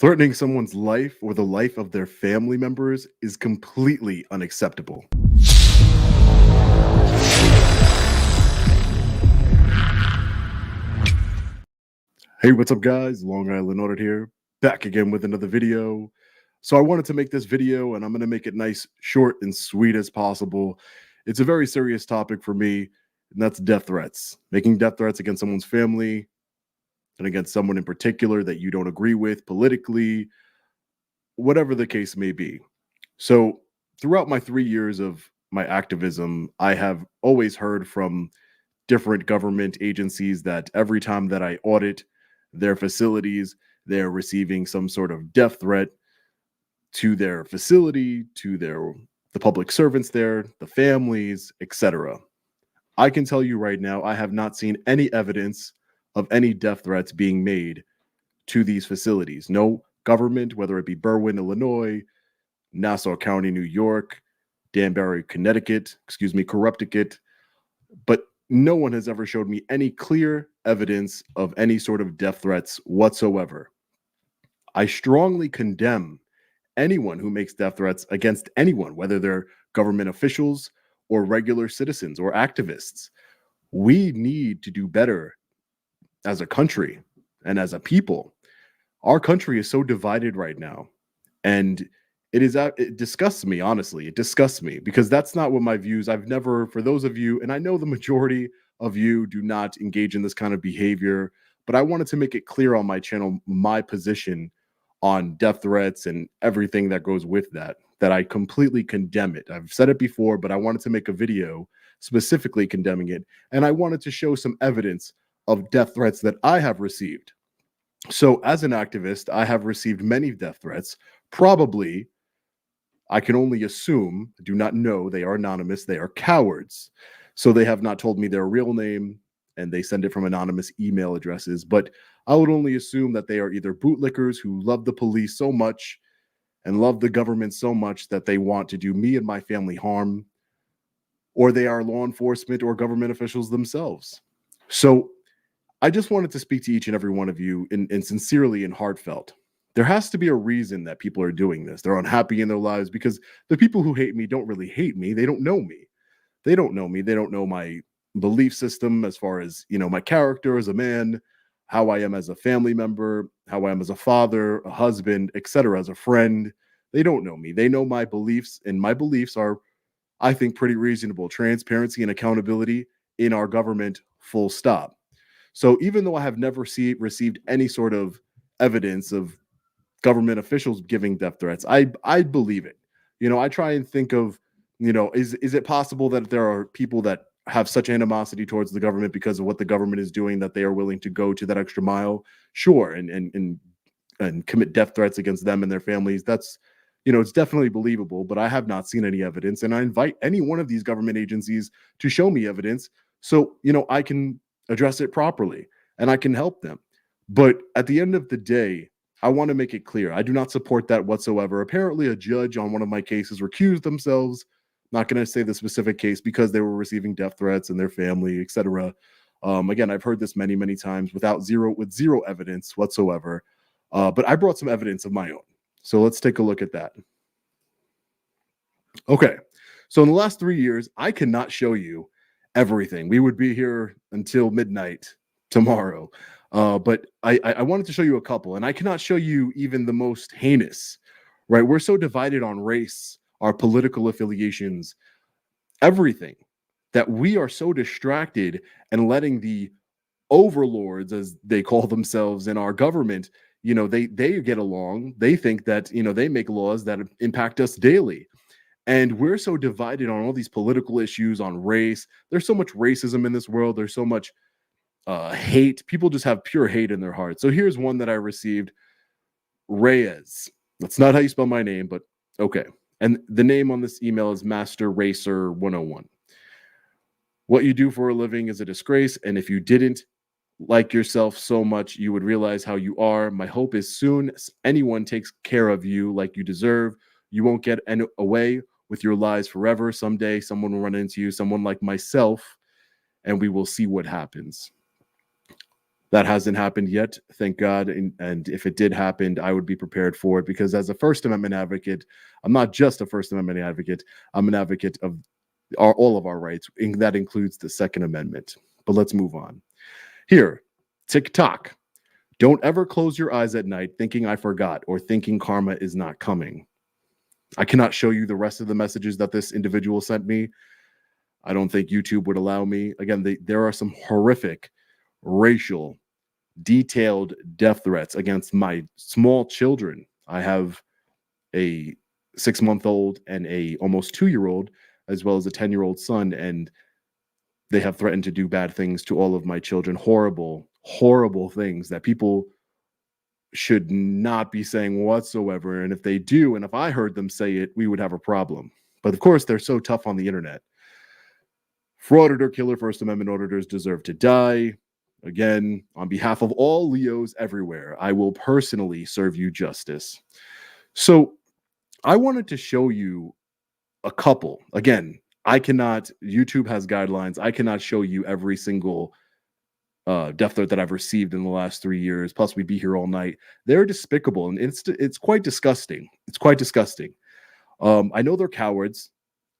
Threatening someone's life or the life of their family members is completely unacceptable. Hey, what's up, guys? Long Island Audit here, back again with another video. So I wanted to make this video, and I'm going to make it nice, short, and sweet as possible. It's a very serious topic for me, and that's death threats. Making death threats against someone's family and against someone in particular that you don't agree with politically, whatever the case may be. So throughout my 3 years of my activism, I have always heard from different government agencies that every time that I audit their facilities, they're receiving some sort of death threat to their facility, to the public servants there, the families, etc. I can tell you right now, I have not seen any evidence of any death threats being made to these facilities. No government, whether it be Berwyn, Illinois, Nassau County, New York, Danbury, Connecticut, Corrupticate, but no one has ever showed me any clear evidence of any sort of death threats whatsoever. I strongly condemn anyone who makes death threats against anyone, whether they're government officials or regular citizens or activists. We need to do better as a country and as a people. Our country is so divided right now, and it disgusts me, honestly. It disgusts me because that's not what my views. I've never, for those of you, and I know the majority of you do not engage in this kind of behavior, but I wanted to make it clear on my channel my position on death threats and everything that goes with that I completely condemn it. I've said it before, but I wanted to make a video specifically condemning it, and I wanted to show some evidence of death threats that I have received. So as an activist, I have received many death threats. Probably, I can only assume, do not know, they are anonymous, they are cowards. So they have not told me their real name, and they send it from anonymous email addresses. But I would only assume that they are either bootlickers who love the police so much and love the government so much that they want to do me and my family harm, or they are law enforcement or government officials themselves. So I just wanted to speak to each and every one of you and sincerely and heartfelt. There has to be a reason that people are doing this. They're unhappy in their lives because the people who hate me don't really hate me. They don't know me. They don't know me. They don't know my belief system as far as, my character as a man, how I am as a family member, how I am as a father, a husband, etc., as a friend. They don't know me. They know my beliefs, and my beliefs are, I think, pretty reasonable. Transparency and accountability in our government, full stop. So even though I have never received any sort of evidence of government officials giving death threats, I believe it. I try and think of, is it possible that there are people that have such animosity towards the government because of what the government is doing that they are willing to go to that extra mile? Sure, and commit death threats against them and their families. That's, it's definitely believable, but I have not seen any evidence. And I invite any one of these government agencies to show me evidence so, I can address it properly and I can help them. But at the end of the day, I want to make it clear, I do not support that whatsoever. Apparently, a judge on one of my cases recused themselves. Not going to say the specific case because they were receiving death threats and their family, etc. Again, I've heard this many, many times with zero evidence whatsoever. But I brought some evidence of my own. So let's take a look at that. Okay. So in the last 3 years, I cannot show you everything. We would be here until midnight tomorrow. But I wanted to show you a couple, and I cannot show you even the most heinous, right? We're so divided on race, our political affiliations, everything, that we are so distracted and letting the overlords, as they call themselves in our government, they get along. They think that, they make laws that impact us daily. And we're so divided on all these political issues, on race. There's so much racism in this world. There's so much hate. People just have pure hate in their hearts. So here's one that I received. Reyes. That's not how you spell my name, but okay. And the name on this email is Master Racer 101. What you do for a living is a disgrace, and if you didn't like yourself so much, you would realize how you are. My hope is soon anyone takes care of you like you deserve. You won't get away with your lies forever. Someday someone will run into you, someone like myself, and we will see what happens. That hasn't happened yet, thank God. And if it did happen, I would be prepared for it, because as a First Amendment advocate, I'm not just a First Amendment advocate, I'm an advocate of all of our rights, and that includes the Second Amendment. But let's move on. Here, TikTok. Don't ever close your eyes at night thinking I forgot or thinking karma is not coming. I cannot show you the rest of the messages that this individual sent me. I don't think YouTube would allow me. Again, there are some horrific, racial, detailed death threats against my small children. I have a 6-month-old and a almost 2-year-old, as well as a 10-year-old son, and they have threatened to do bad things to all of my children. Horrible, horrible things that people should not be saying whatsoever. And if they do, and if I heard them say it, we would have a problem. But of course, they're so tough on the internet. Frauditor, killer, First Amendment auditors deserve to die. Again, on behalf of all Leos everywhere, I will personally serve you justice. So I wanted to show you a couple. Again, YouTube has guidelines. I cannot show you every single death threat that I've received in the last 3 years. Plus, we'd be here all night. They're despicable, and it's quite disgusting. It's quite disgusting. I know they're cowards.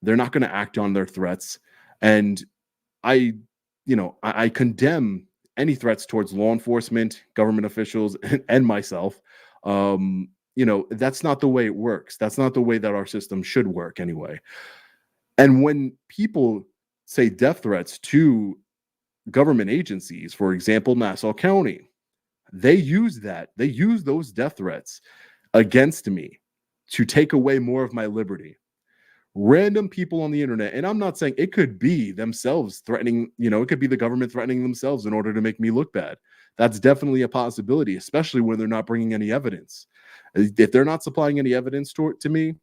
They're not going to act on their threats, and I condemn any threats towards law enforcement, government officials, and myself. That's not the way it works. That's not the way that our system should work anyway. And when people say death threats to government agencies, for example, Nassau County, they use those death threats against me to take away more of my liberty. Random people on the internet, and I'm not saying it could be themselves threatening, it could be the government threatening themselves in order to make me look bad. That's definitely a possibility, especially when they're not bringing any evidence. If they're not supplying any evidence to me,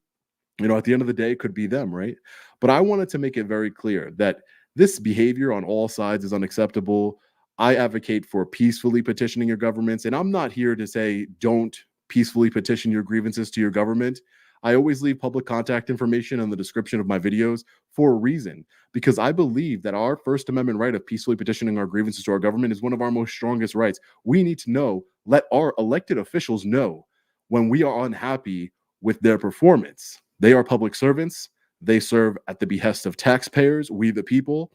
at the end of the day, it could be them, right? But I wanted to make it very clear that this behavior on all sides is unacceptable. I advocate for peacefully petitioning your governments, and I'm not here to say don't peacefully petition your grievances to your government. I always leave public contact information in the description of my videos for a reason, because I believe that our First Amendment right of peacefully petitioning our grievances to our government is one of our most strongest rights. We need to let our elected officials know when we are unhappy with their performance. They are public servants. They serve at the behest of taxpayers, we the people,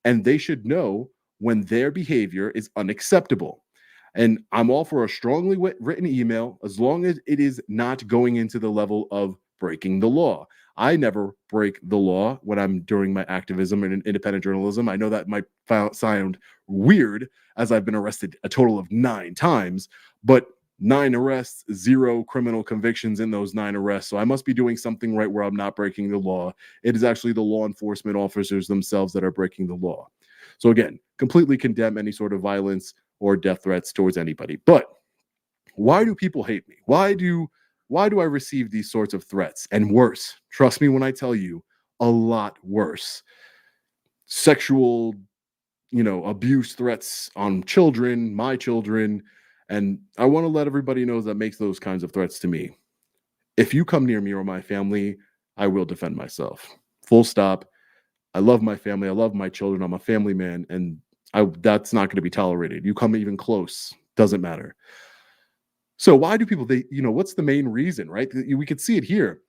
and they should know when their behavior is unacceptable. And I'm all for a strongly written email, as long as it is not going into the level of breaking the law. I never break the law when I'm doing my activism and independent journalism. I know that might sound weird, as I've been arrested a total of 9 times, but 9 arrests, 0 criminal convictions in those 9 arrests. So I must be doing something right where I'm not breaking the law. It is actually the law enforcement officers themselves that are breaking the law. So again, completely condemn any sort of violence or death threats towards anybody. But why do people hate me? Why do I receive these sorts of threats? And worse, trust me when I tell you, a lot worse. Sexual, abuse threats on children, my children. And I want to let everybody know that makes those kinds of threats to me. If you come near me or my family, I will defend myself. Full stop. I love my family. I love my children. I'm a family man, and that's not going to be tolerated. You come even close, doesn't matter. So why do people, what's the main reason, right? We could see it here.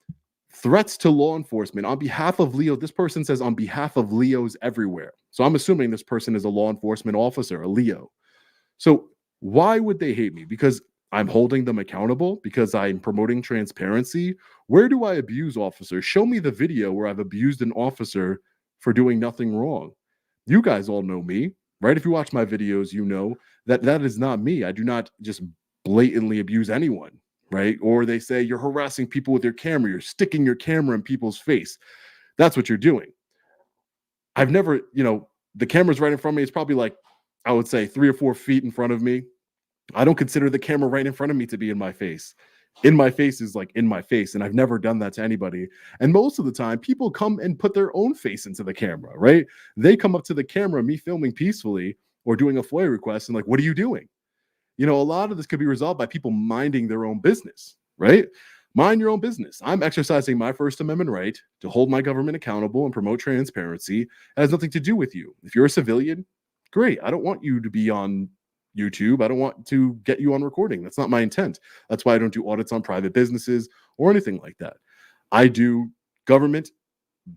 Threats to law enforcement on behalf of Leo. This person says on behalf of Leos everywhere. So I'm assuming this person is a law enforcement officer, a Leo. So why would they hate me? Because I'm holding them accountable? Because I'm promoting transparency? Where do I abuse officers? Show me the video where I've abused an officer for doing nothing wrong. You guys all know me, right? If you watch my videos, you know that is not me. I do not just blatantly abuse anyone, right? Or they say you're harassing people with your camera. You're sticking your camera in people's face. That's what you're doing. I've never, the camera's right in front of me. It's probably like, I would say 3 or 4 feet in front of me. I don't consider the camera right in front of me to be in my face. In my face is like in my face, and I've never done that to anybody. And most of the time, people come and put their own face into the camera, right? They come up to the camera, me filming peacefully or doing a FOIA request, and like, what are you doing? A lot of this could be resolved by people minding their own business, right? Mind your own business. I'm exercising my First Amendment right to hold my government accountable and promote transparency. It has nothing to do with you. If you're a civilian, great. I don't want you to be on YouTube. I don't want to get you on recording. That's not my intent. That's why I don't do audits on private businesses or anything like that. I do government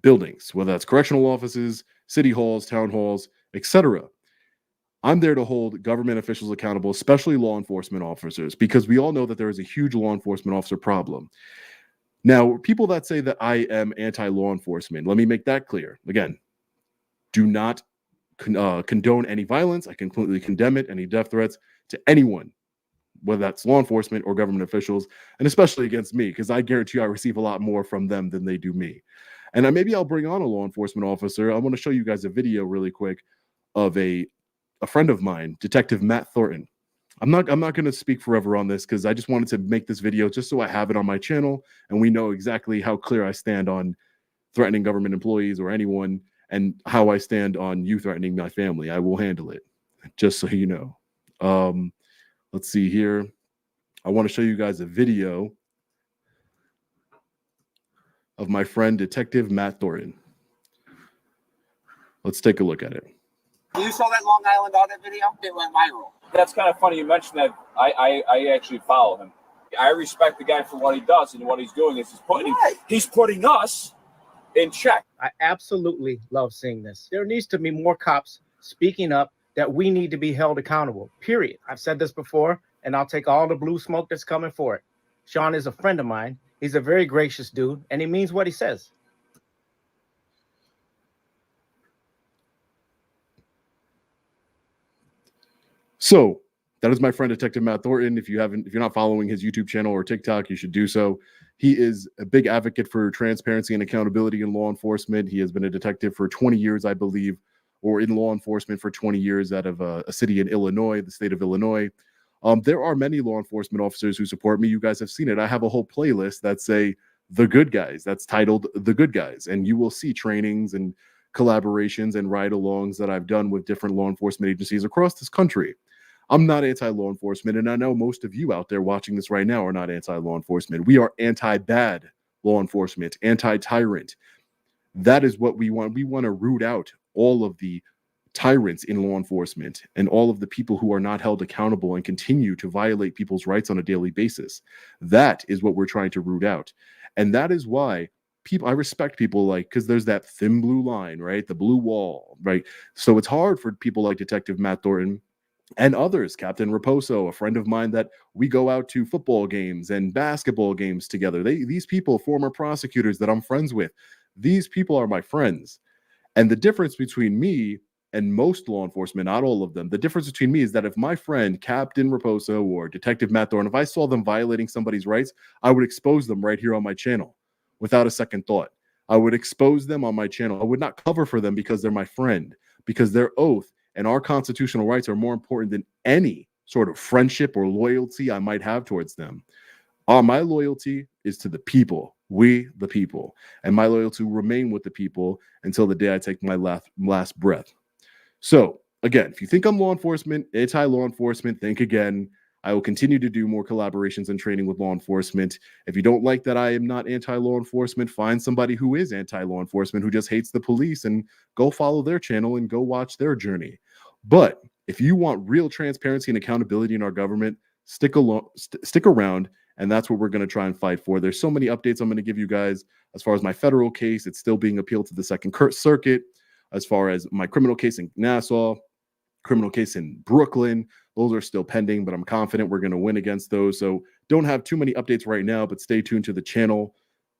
buildings, whether that's correctional offices, city halls, town halls, etc. I'm there to hold government officials accountable, especially law enforcement officers, because we all know that there is a huge law enforcement officer problem. Now, people that say that I am anti-law enforcement, let me make that clear. Again, do not condone any violence. I completely condemn it, any death threats to anyone, whether that's law enforcement or government officials, and especially against me, because I guarantee you I receive a lot more from them than they do me. And maybe I'll bring on a law enforcement officer. I want to show you guys a video really quick of a friend of mine, Detective Matt Thornton. I'm not going to speak forever on this because I just wanted to make this video just so I have it on my channel and we know exactly how clear I stand on threatening government employees or anyone and how I stand on you threatening my family. I will handle it, just so you know. Let's see here. I want to show you guys a video of my friend Detective Matt Thornton. Let's take a look at it. You saw that Long Island Audit video? It went viral. That's kind of funny you mentioned that. I actually follow him. I respect the guy for what he does, and what he's doing is he's putting us in check. I absolutely love seeing this. There needs to be more cops speaking up that we need to be held accountable, period. I've said this before, and I'll take all the blue smoke that's coming for it. Sean is a friend of mine. He's a very gracious dude, and he means what he says. So that is my friend Detective Matt Thornton. If you're not following his YouTube channel or TikTok, you should do so. He is a big advocate for transparency and accountability in law enforcement. He has been a detective for 20 years, I believe, or in law enforcement for 20 years out of a city in Illinois, the state of Illinois. There are many law enforcement officers who support me. You guys have seen it. I have a whole playlist that say The Good Guys. That's titled The Good Guys. And you will see trainings and collaborations and ride-alongs that I've done with different law enforcement agencies across this country. I'm not anti-law enforcement, and I know most of you out there watching this right now are not anti-law enforcement. We are anti-bad law enforcement, anti-tyrant. That is what we want. We want to root out all of the tyrants in law enforcement and all of the people who are not held accountable and continue to violate people's rights on a daily basis. That is what we're trying to root out. And that is why I respect people because there's that thin blue line, right? The blue wall, right? So it's hard for people like Detective Matt Thornton and others, Captain Raposo, a friend of mine that we go out to football games and basketball games together. These people, former prosecutors that I'm friends with, these people are my friends. And the difference between me and most law enforcement, not all of them, the difference between me is that if my friend, Captain Raposo or Detective Matt Thornton, if I saw them violating somebody's rights, I would expose them right here on my channel without a second thought. I would expose them on my channel. I would not cover for them because they're my friend, because their oath and our constitutional rights are more important than any sort of friendship or loyalty I might have towards them. My loyalty is to the people, we the people, and my loyalty will remain with the people until the day I take my last breath. So again, if you think I'm law enforcement, anti-law enforcement, think again. I will continue to do more collaborations and training with law enforcement. If you don't like that I am not anti-law enforcement, find somebody who is anti-law enforcement, who just hates the police, and go follow their channel and go watch their journey. But if you want real transparency and accountability in our government, stick around, and that's what we're going to try and fight for. There's so many updates I'm going to give you guys. As far as my federal case, it's still being appealed to the Second Circuit. As far as my criminal case in Nassau, criminal case in Brooklyn, those are still pending, but I'm confident we're going to win against those. So don't have too many updates right now, but stay tuned to the channel.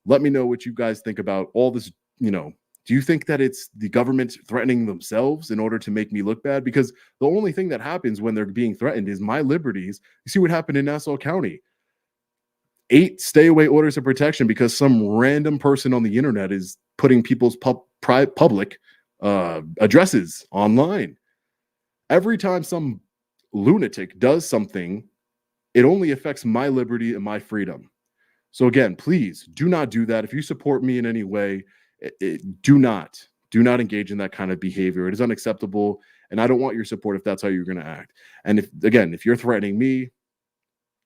Let me know what you guys think about all this. Do you think that it's the government threatening themselves in order to make me look bad? Because the only thing that happens when they're being threatened is my liberties. You see what happened in Nassau County. 8 stay-away orders of protection because some random person on the internet is putting people's public addresses online. Every time some lunatic does something, it only affects my liberty and my freedom. So again, please do not do that. If you support me in any way, do not engage in that kind of behavior. It is unacceptable, and I don't want your support if that's how you're going to act. And if you're threatening me,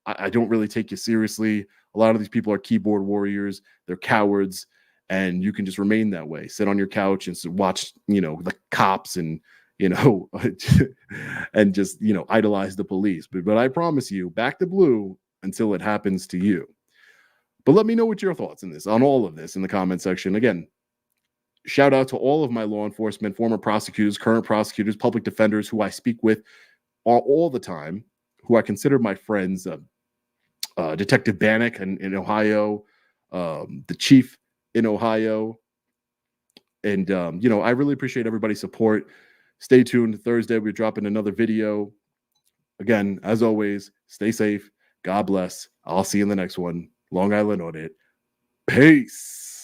I don't really take you seriously. A lot of these people are keyboard warriors. They're cowards, and you can just remain that way. Sit on your couch and watch, the cops and you know, and just, you know, idolize the police. But I promise you, back to blue until it happens to you. But let me know what your thoughts on all of this in the comment section. Again, shout out to all of my law enforcement, former prosecutors, current prosecutors, public defenders who I speak with all the time, who I consider my friends. Detective Bannock in Ohio, the chief in Ohio. And, you know, I really appreciate everybody's support. Stay tuned. Thursday, we're dropping another video. Again, as always, stay safe. God bless. I'll see you in the next one. Long Island Audit. Peace.